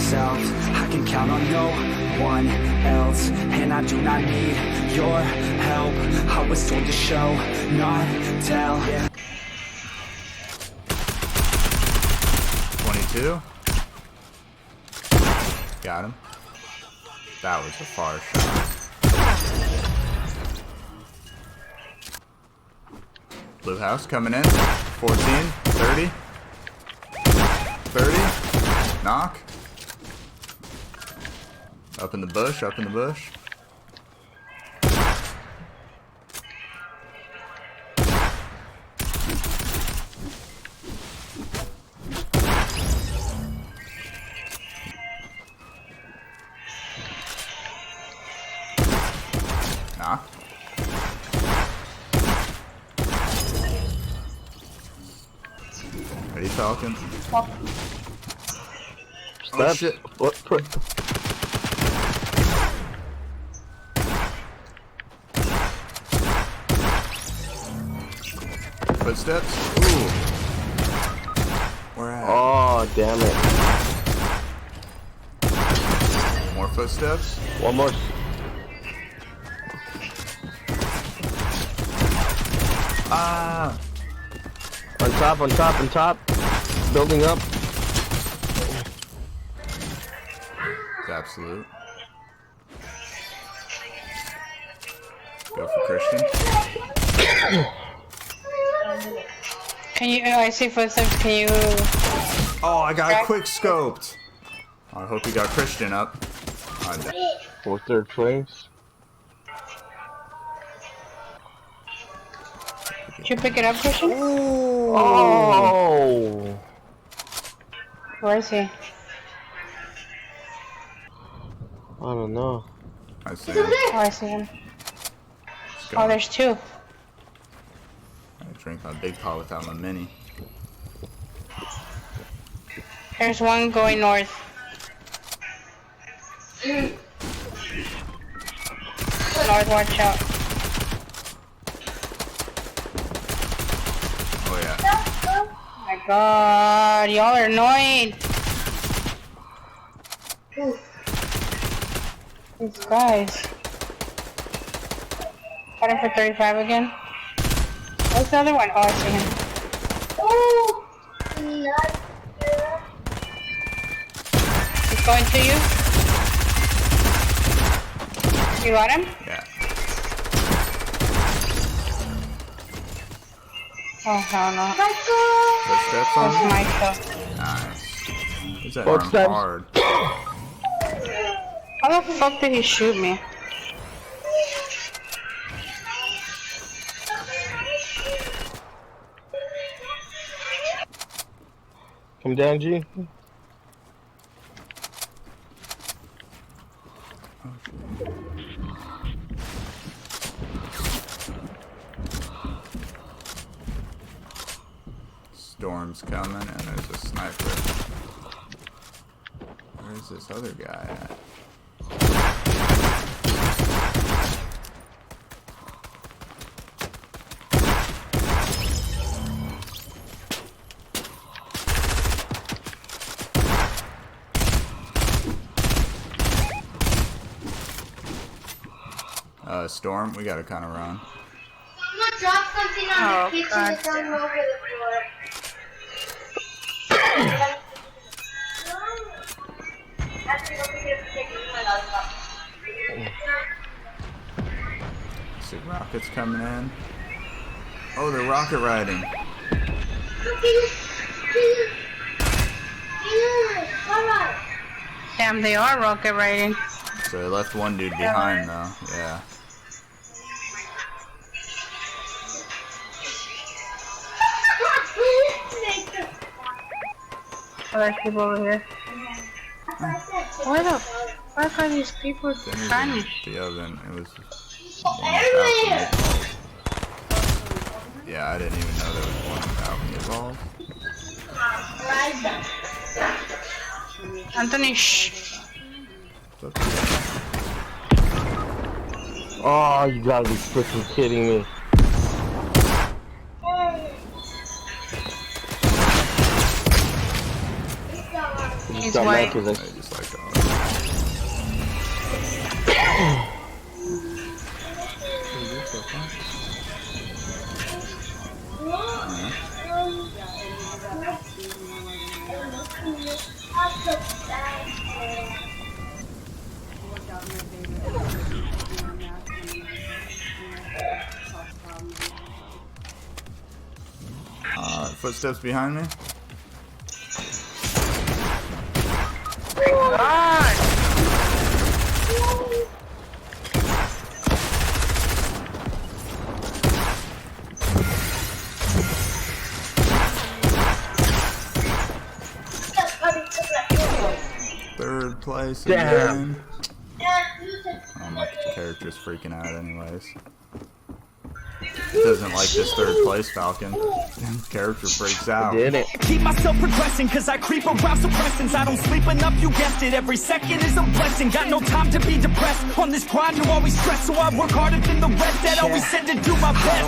myself. I can count on no one else, and I do not need your help. I was told to show, not tell. 22. Got him. That was a far shot. Blue house coming in. 14, 30. 30. Knock. Up in the bush, up in the bush. Knock. Ready, Falcon? Oh shit. What? Footsteps? Ooh. Where at? Oh, damn it. More footsteps? One more. Ah! On top, on top, on top. Building up. It's absolute. Go for Christian. Can you, I see footsteps, can you... Oh, I got quick scoped. I hope you got Christian up. For third place. Did you pick it up, Christian? Oh! Where is he? I don't know. I see him. Oh, I see him. Oh, there's two. I drink my big pot without my mini. There's one going north. North, watch out. Oh yeah. Oh my god, y'all are annoying. These guys. Got him for 35 again. What's the other one? Oh, I see him. He's going to you. You got him? Yeah. Oh, hell no. Footsteps on That's me? my stuff. Nice. Is that Footsteps. arm hard? How the fuck did he shoot me? Come down, G. Storm's coming and there's a sniper. Where's this other guy at? Storm, we gotta kind of run. Someone dropped something on the kitchen. It's all over the floor. See rockets coming in. Oh, they're rocket riding. Damn, they are rocket riding. So they left one dude behind though. Yeah. Oh, there's people over here. Why the fuck are these people Spanish? The oven. It was one yeah, I didn't even know there was one without me involved. Anthony, shh. Oh, you gotta be freaking kidding me. He's Got white. Martinez. I just like that. Footsteps behind me. God! Third place Damn. again. Oh, my character's freaking out anyways. He doesn't like this third place Falcon. Character freaks out. Did it. Keep myself progressing, cause I creep around suppressants. I don't sleep enough, you guessed it. Every second is a blessing. Got no time to be depressed. On this grind, you always stress, so I work harder than the rest. That always said to do my best.